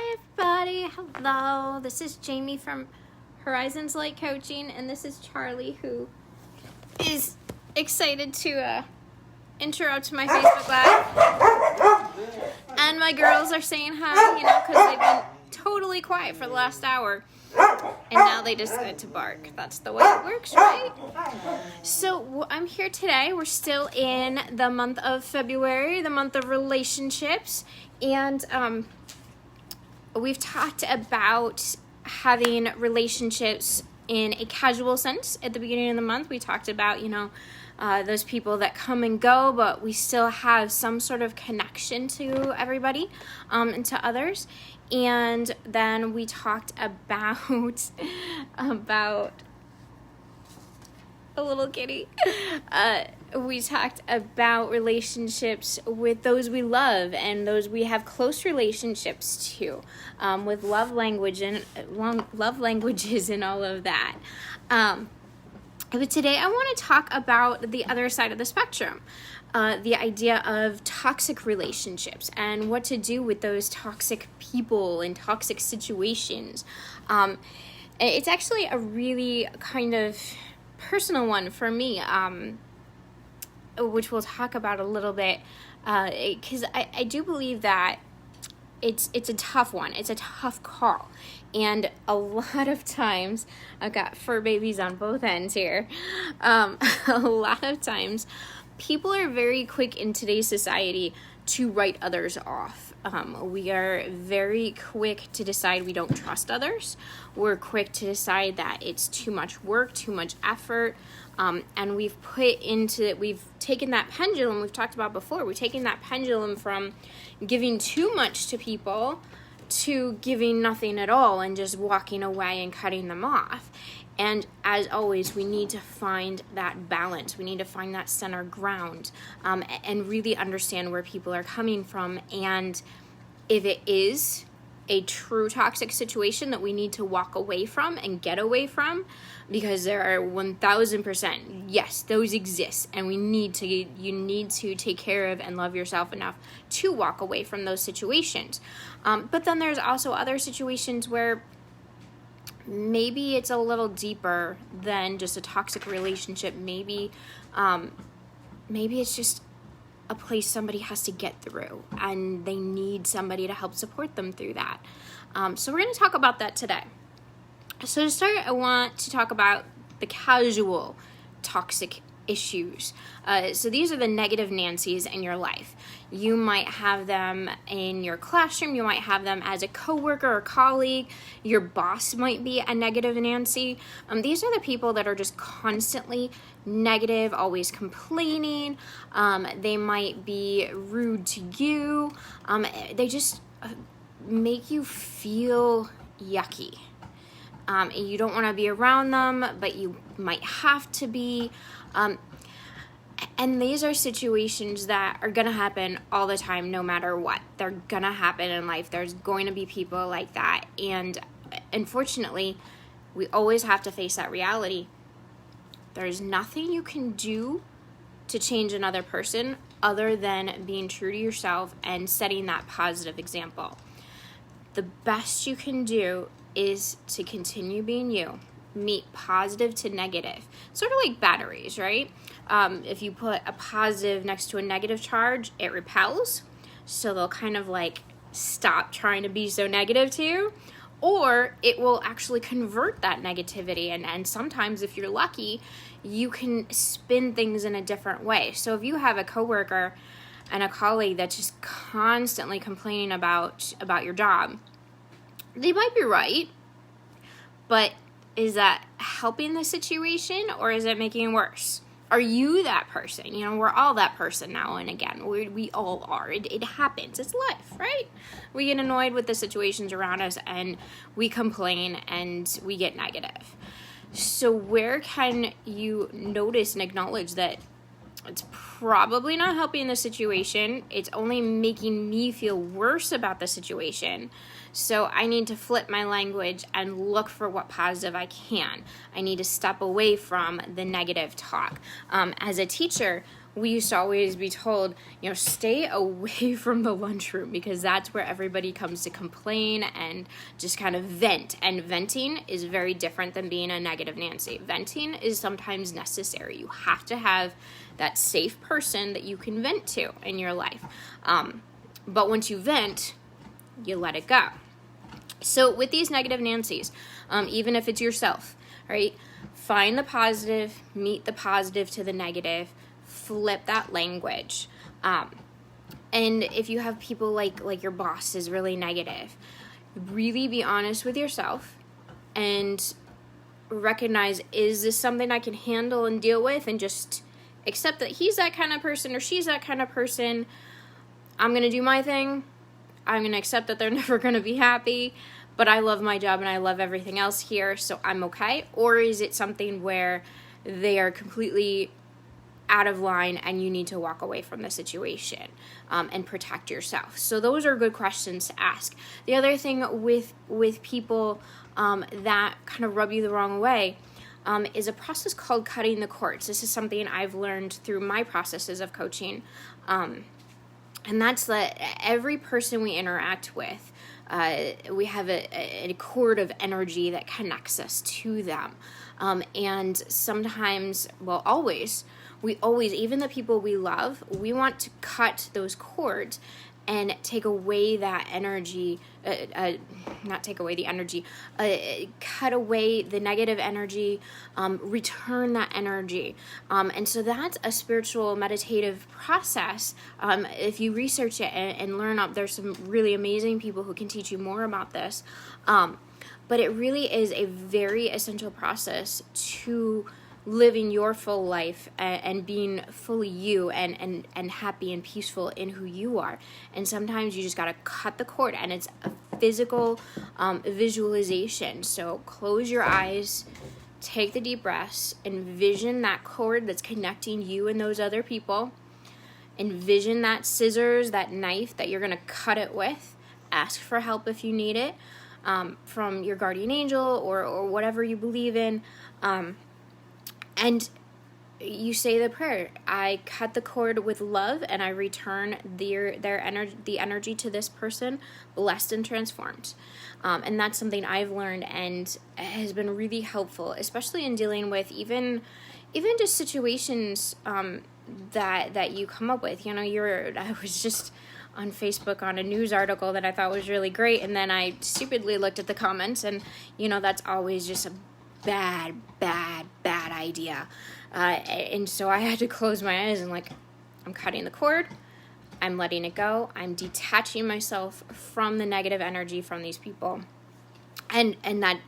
Hi everybody, hello. This is Jamie from Horizons Light Coaching, and this is Charlie, who is excited to interrupt my Facebook Live. And my girls are saying hi, because they've been totally quiet for the last hour, and now they decide to bark. That's the way it works, right? So I'm here today. We're still in the month of February, the month of relationships, and we've talked about having relationships in a casual sense. At the beginning of the month, we talked about, those people that come and go, but we still have some sort of connection to everybody and to others. And then we talked about a little kitty. We talked about relationships with those we love and those we have close relationships to, with love languages and all of that. But today I want to talk about the other side of the spectrum, the idea of toxic relationships and what to do with those toxic people and toxic situations. It's actually a really kind of personal one for me, which we'll talk about a little bit, because I do believe that it's a tough one. It's a tough call. And a lot of times, I've got fur babies on both ends here. A lot of times, people are very quick in today's society to write others off. We are very quick to decide we don't trust others. We're quick to decide that it's too much work, too much effort. And we've taken that pendulum we've talked about before. We've taken that pendulum from giving too much to people to giving nothing at all and just walking away and cutting them off. And as always, we need to find that balance. We need to find that center ground, and really understand where people are coming from. And if it is a true toxic situation that we need to walk away from and get away from, because there are 1000%, yes, those exist, and you need to take care of and love yourself enough to walk away from those situations. But then there's also other situations where maybe it's a little deeper than just a toxic relationship. Maybe it's just a place somebody has to get through, and they need somebody to help support them through that. So we're going to talk about that today. So to start, I want to talk about the casual toxic issues. So these are the negative Nancies in your life. You might have them in your classroom. You might have them as a coworker or colleague. Your boss might be a negative Nancy. These are the people that are just constantly negative, always complaining. They might be rude to you. They just make you feel yucky. You don't want to be around them, but you might have to be. And these are situations that are going to happen all the time, no matter what. They're going to happen in life. There's going to be people like that. And unfortunately, we always have to face that reality. There's nothing you can do to change another person other than being true to yourself and setting that positive example. The best you can do is to continue being you. Meet positive to negative. Sort of like batteries, right? If you put a positive next to a negative charge, it repels. So they'll kind of like stop trying to be so negative to you. Or it will actually convert that negativity. And sometimes if you're lucky, you can spin things in a different way. So if you have a coworker and a colleague that's just constantly complaining about your job, they might be right, but is that helping the situation, or is it making it worse? Are you that person? We're all that person now and again. We all are. It happens. It's life, right? We get annoyed with the situations around us, and we complain, and we get negative. So where can you notice and acknowledge that it's probably not helping the situation? It's only making me feel worse about the situation. So I need to flip my language and look for what positive I can. I need to step away from the negative talk. As a teacher, we used to always be told, stay away from the lunchroom, because that's where everybody comes to complain and just kind of vent. And venting is very different than being a negative Nancy. Venting is sometimes necessary. You have to have that safe person that you can vent to in your life. But once you vent, you let it go. So with these negative Nancies, even if it's yourself, right? Find the positive, meet the positive to the negative, flip that language. And if you have people like your boss is really negative, really be honest with yourself and recognize, is this something I can handle and deal with, and just accept that he's that kind of person or she's that kind of person. I'm going to do my thing. I'm going to accept that they're never going to be happy, but I love my job and I love everything else here, so I'm okay? Or is it something where they are completely out of line and you need to walk away from the situation and protect yourself? So those are good questions to ask. The other thing with people that kind of rub you the wrong way is a process called cutting the cords. This is something I've learned through my processes of coaching. And that's that every person we interact with, we have a cord of energy that connects us to them. And sometimes, well, always, even the people we love, we want to cut those cords and take away that energy, not take away the energy, cut away the negative energy, return that energy. And so that's a spiritual meditative process. If you research it and learn up, there's some really amazing people who can teach you more about this. But it really is a very essential process to living your full life and being fully you and happy and peaceful in who you are. And sometimes you just got to cut the cord, and it's a physical visualization. So close your eyes, take the deep breaths, envision that cord that's connecting you and those other people. Envision that scissors, that knife that you're going to cut it with. Ask for help if you need it from your guardian angel or whatever you believe in. And you say the prayer, I cut the cord with love and I return the energy to this person, blessed and transformed. And that's something I've learned and has been really helpful, especially in dealing with even just situations that you come up with. I was just on Facebook on a news article that I thought was really great, and then I stupidly looked at the comments, and that's always just a bad idea. And so I had to close my eyes and I'm cutting the cord. I'm letting it go. I'm detaching myself from the negative energy from these people. And that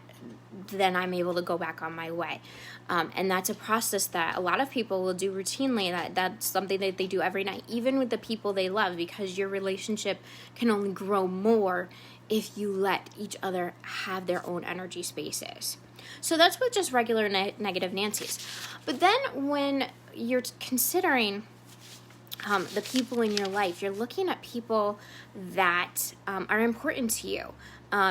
then I'm able to go back on my way. And that's a process that a lot of people will do routinely. That's something that they do every night, even with the people they love, because your relationship can only grow more if you let each other have their own energy spaces. So that's with just regular negative Nancies. But then when you're considering the people in your life, you're looking at people that are important to you,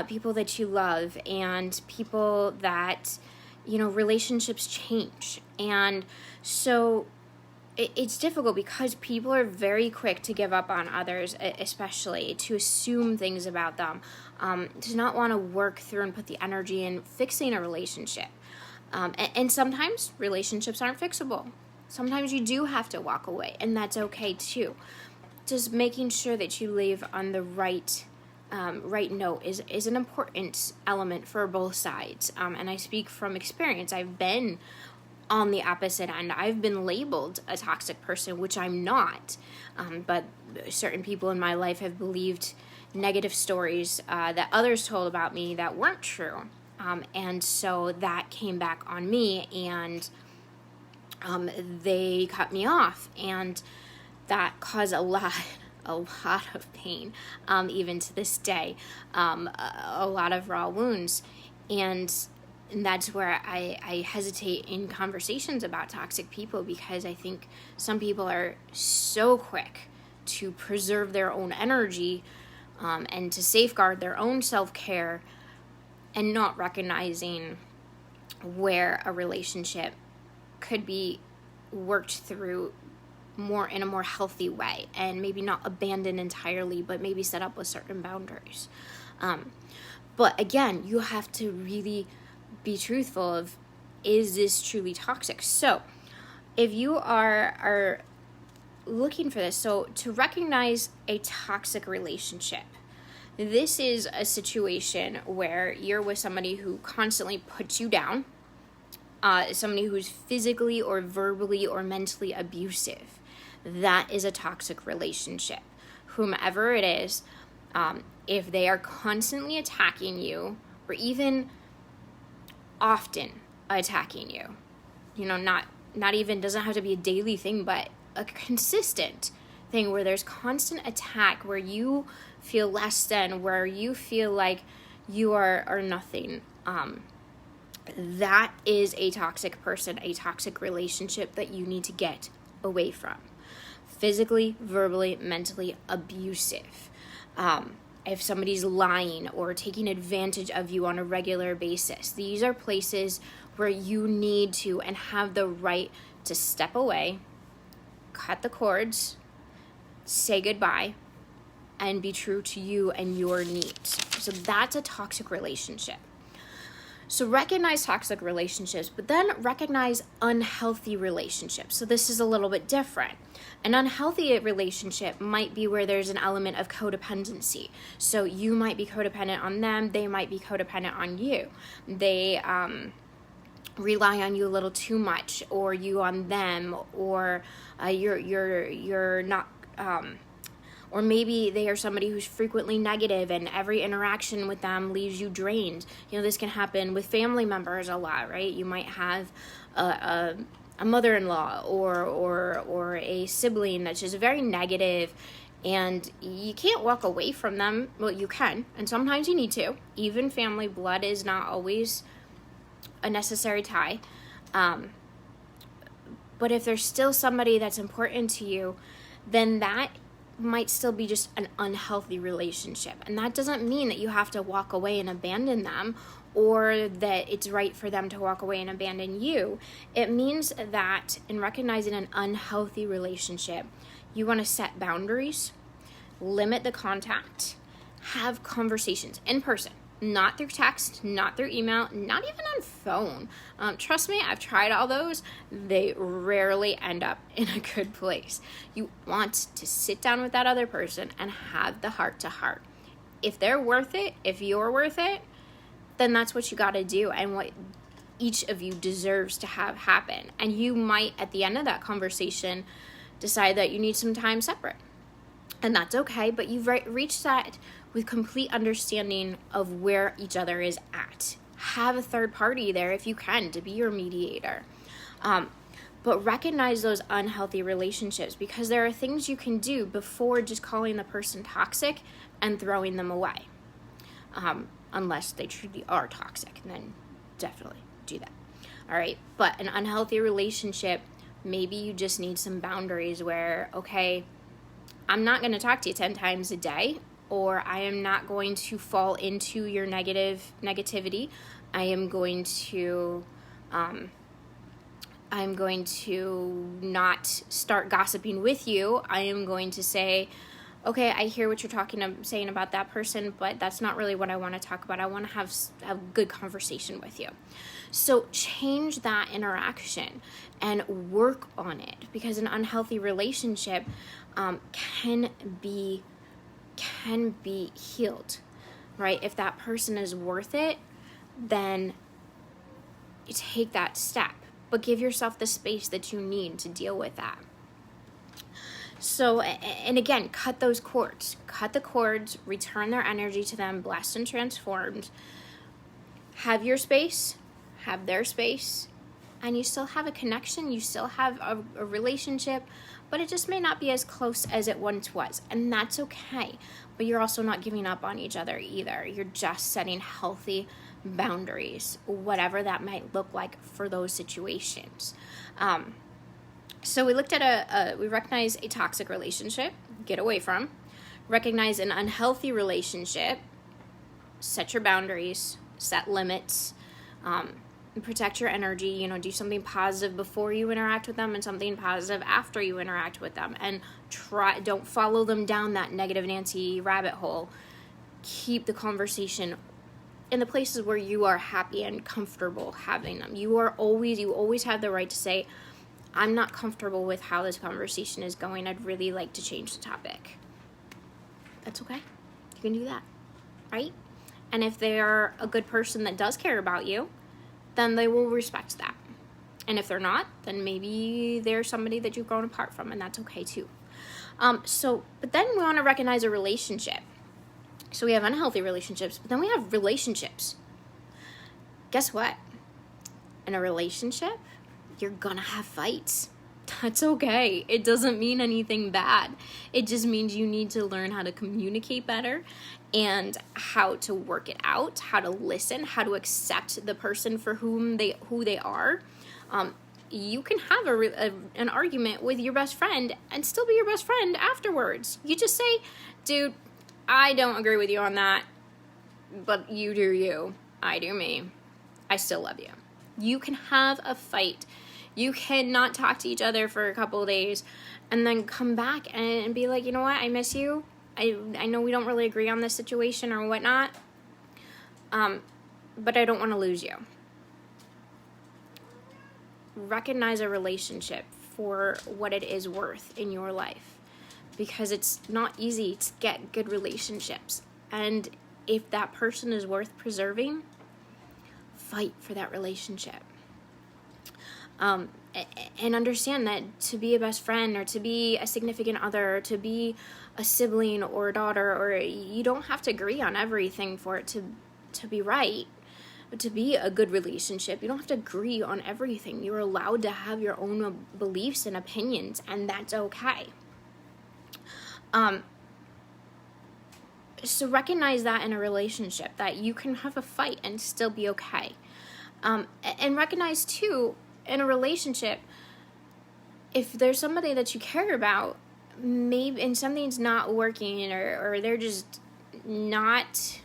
people that you love, and people that, relationships change. And so it's difficult because people are very quick to give up on others, especially to assume things about them, to not want to work through and put the energy in fixing a relationship. And sometimes relationships aren't fixable. Sometimes you do have to walk away, and that's okay too. Just making sure that you leave on the right note is an important element for both sides. And I speak from experience. I've been on the opposite end. I've been labeled a toxic person, which I'm not. But certain people in my life have believed negative stories that others told about me that weren't true. And so that came back on me, and they cut me off. And that caused a lot of pain, even to this day, a lot of raw wounds. And that's where I hesitate in conversations about toxic people, because I think some people are so quick to preserve their own energy and to safeguard their own self-care, and not recognizing where a relationship could be worked through more in a more healthy way, and maybe not abandon entirely, but maybe set up with certain boundaries. But again, you have to really be truthful of, is this truly toxic? So if you are looking for this, so to recognize a toxic relationship, this is a situation where you're with somebody who constantly puts you down, somebody who's physically or verbally or mentally abusive. That is a toxic relationship. Whomever it is, if they are constantly attacking you, or even often attacking you, not even, doesn't have to be a daily thing, but a consistent thing where there's constant attack, where you feel less than, where you feel like you are nothing, that is a toxic person, a toxic relationship that you need to get away from. Physically, verbally, mentally abusive. If somebody's lying or taking advantage of you on a regular basis, these are places where you need to and have the right to step away, cut the cords, say goodbye, and be true to you and your needs. So that's a toxic relationship. So recognize toxic relationships, but then recognize unhealthy relationships. So this is a little bit different. An unhealthy relationship might be where there's an element of codependency. So you might be codependent on them, they might be codependent on you. They rely on you a little too much, or you on them, or you're not. Or maybe they are somebody who's frequently negative and every interaction with them leaves you drained. This can happen with family members a lot, right? You might have a mother-in-law or a sibling that's just very negative, and you can't walk away from them. Well, you can, and sometimes you need to. Even family blood is not always a necessary tie. But if there's still somebody that's important to you, then that might still be just an unhealthy relationship. And that doesn't mean that you have to walk away and abandon them, or that it's right for them to walk away and abandon you. It means that in recognizing an unhealthy relationship, you want to set boundaries, limit the contact, have conversations in person, not through text, not through email, not even on phone. Trust me, I've tried all those. They rarely end up in a good place. You want to sit down with that other person and have the heart to heart. If they're worth it, if you're worth it, then that's what you got to do, and what each of you deserves to have happen. And you might, at the end of that conversation, decide that you need some time separate. And that's okay, but you've reached that with complete understanding of where each other is at. Have a third party there if you can, to be your mediator. But recognize those unhealthy relationships, because there are things you can do before just calling the person toxic and throwing them away. Unless they truly are toxic, then definitely do that. All right, but an unhealthy relationship, maybe you just need some boundaries where, okay, I'm not going to talk to you 10 times a day, or I am not going to fall into your negativity. I'm going to not start gossiping with you. I am going to say, okay, I hear what you're saying about that person, but that's not really what I want to talk about. I want to have a good conversation with you. So change that interaction and work on it, because an unhealthy relationship can be healed, right? If that person is worth it, then you take that step, but give yourself the space that you need to deal with that. So, and again, cut those cords. Cut the cords, return their energy to them, blessed and transformed. Have your space, have their space, and you still have a connection, you still have a relationship, but it just may not be as close as it once was, and that's okay. But you're also not giving up on each other either. You're just setting healthy boundaries, whatever that might look like for those situations. So we looked at we recognize a toxic relationship, get away from. Recognize an unhealthy relationship, set your boundaries, set limits, protect your energy, do something positive before you interact with them and something positive after you interact with them, and don't follow them down that negative Nancy rabbit hole. Keep the conversation in the places where you are happy and comfortable having them. You always have the right to say, I'm not comfortable with how this conversation is going. I'd really like to change the topic. That's okay. You can do that, right? And if they're a good person that does care about you, then they will respect that. And if they're not, then maybe they're somebody that you've grown apart from, and that's okay too. But then we want to recognize a relationship. So we have unhealthy relationships, but then we have relationships. Guess what? In a relationship, you're gonna have fights. That's okay. It doesn't mean anything bad. It just means you need to learn how to communicate better and how to work it out, how to listen, how to accept the person for who they are. You can have an argument with your best friend and still be your best friend afterwards. You just say, dude, I don't agree with you on that, but you do you, I do me. I still love you. You can have a fight. You cannot talk to each other for a couple of days and then come back and be like, you know what, I miss you. I know we don't really agree on this situation or whatnot, but I don't want to lose you. Recognize a relationship for what it is worth in your life, because it's not easy to get good relationships. And if that person is worth preserving, fight for that relationship. And understand that to be a best friend or to be a significant other or to be a sibling or a daughter, or you don't have to agree on everything for it to be right. But to be a good relationship, you don't have to agree on everything. You're allowed to have your own beliefs and opinions, and that's okay. So recognize that in a relationship, that you can have a fight and still be okay. And recognize too, in a relationship, if there's somebody that you care about, maybe and something's not working, or they're just not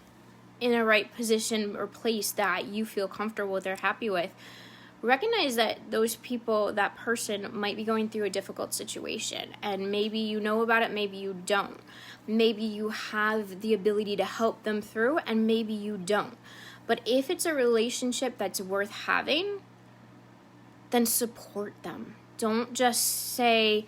in a right position or place that you feel comfortable with or happy with, recognize that those people, that person might be going through a difficult situation, and maybe you know about it, maybe you don't. Maybe you have the ability to help them through, and maybe you don't. But if it's a relationship that's worth having, then support them. Don't just say,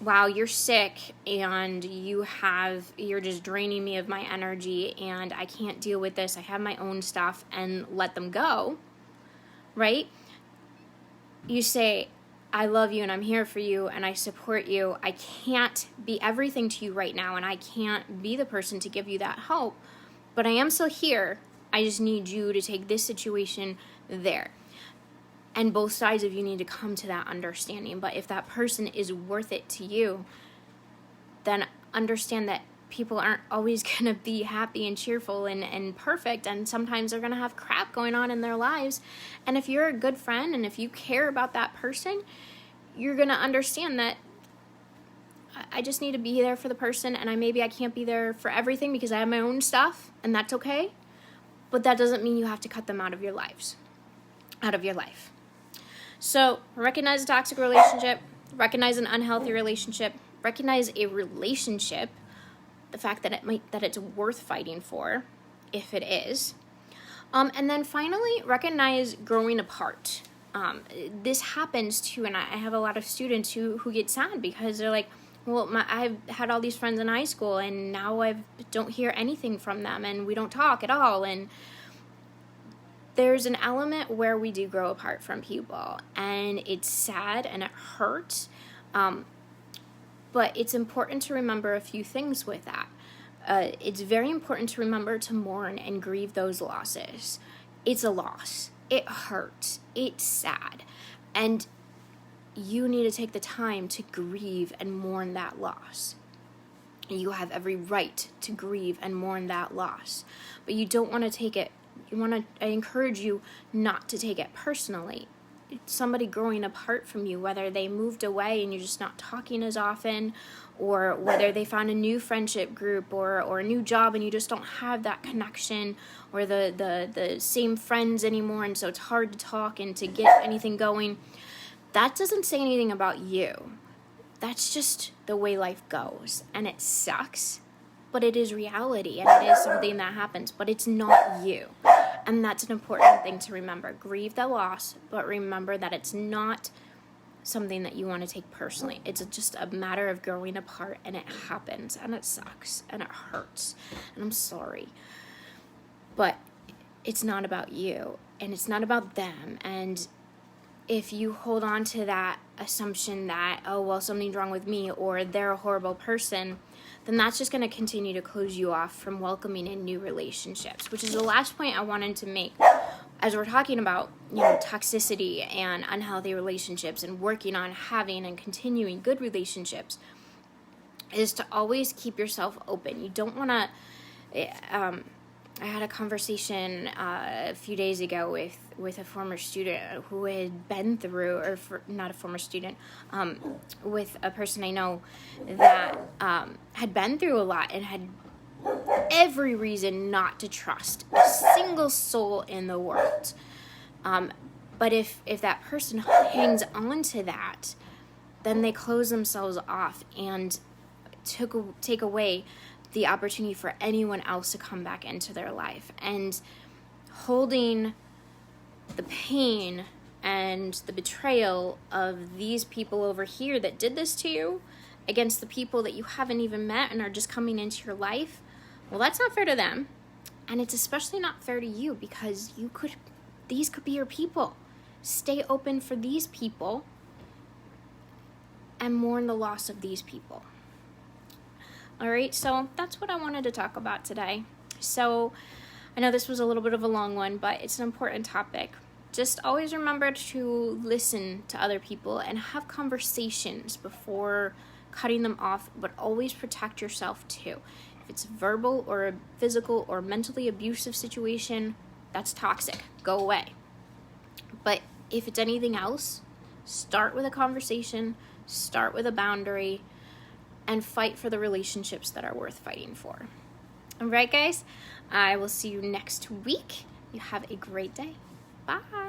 wow, you're sick and you're just draining me of my energy and I can't deal with this, I have my own stuff, and let them go, right? You say, I love you and I'm here for you and I support you. I can't be everything to you right now and I can't be the person to give you that help, but I am still here. I just need you to take this situation there. And both sides of you need to come to that understanding. But if that person is worth it to you, then understand that people aren't always going to be happy and cheerful and perfect. And sometimes they're going to have crap going on in their lives. And if you're a good friend and if you care about that person, you're going to understand that I just need to be there for the person. And maybe I can't be there for everything because I have my own stuff. And that's okay. But that doesn't mean you have to cut them out of your life. So recognize a toxic relationship, recognize an unhealthy relationship, recognize a relationship, the fact that it's worth fighting for, if it is. And then finally, recognize growing apart. This happens too, and I have a lot of students who get sad because they're like, well, I've had all these friends in high school, and now I don't hear anything from them, and we don't talk at all, and there's an element where we do grow apart from people, and it's sad and it hurts, but it's important to remember a few things with that. It's very important to remember to mourn and grieve those losses. It's a loss. It hurts. It's sad. And you need to take the time to grieve and mourn that loss. You have every right to grieve and mourn that loss, but you don't want to take it. I encourage you not to take it personally. somebody growing apart from you, whether they moved away and you're just not talking as often, or whether they found a new friendship group or a new job and you just don't have that connection or the same friends anymore, and so it's hard to talk and to get anything going. That doesn't say anything about you. That's just the way life goes, and it sucks, but it is reality, and it is something that happens, but it's not you. And that's an important thing to remember. Grieve the loss, but remember that it's not something that you want to take personally. It's just a matter of growing apart, and it happens, and it sucks, and it hurts, and I'm sorry. But it's not about you, and it's not about them. And if you hold on to that assumption that, oh, well, something's wrong with me, or they're a horrible person, then that's just going to continue to close you off from welcoming in new relationships, which is the last point I wanted to make as we're talking about, toxicity and unhealthy relationships and working on having and continuing good relationships, is to always keep yourself open. You don't want to, I had a conversation a few days ago with a former student who had been through, not a former student, with a person I know that had been through a lot and had every reason not to trust a single soul in the world. But if that person hangs on to that, then they close themselves off and take away the opportunity for anyone else to come back into their life. And holding the pain and the betrayal of these people over here that did this to you against the people that you haven't even met and are just coming into your life, well, that's not fair to them. And it's especially not fair to you, because these could be your people. Stay open for these people and mourn the loss of these people. All right, so that's what I wanted to talk about today. So I know this was a little bit of a long one, but it's an important topic. Just always remember to listen to other people and have conversations before cutting them off, but always protect yourself too. If it's verbal or a physical or mentally abusive situation, that's toxic. Go away. But if it's anything else, start with a conversation, start with a boundary, and fight for the relationships that are worth fighting for. All right, guys, I will see you next week. You have a great day. Bye.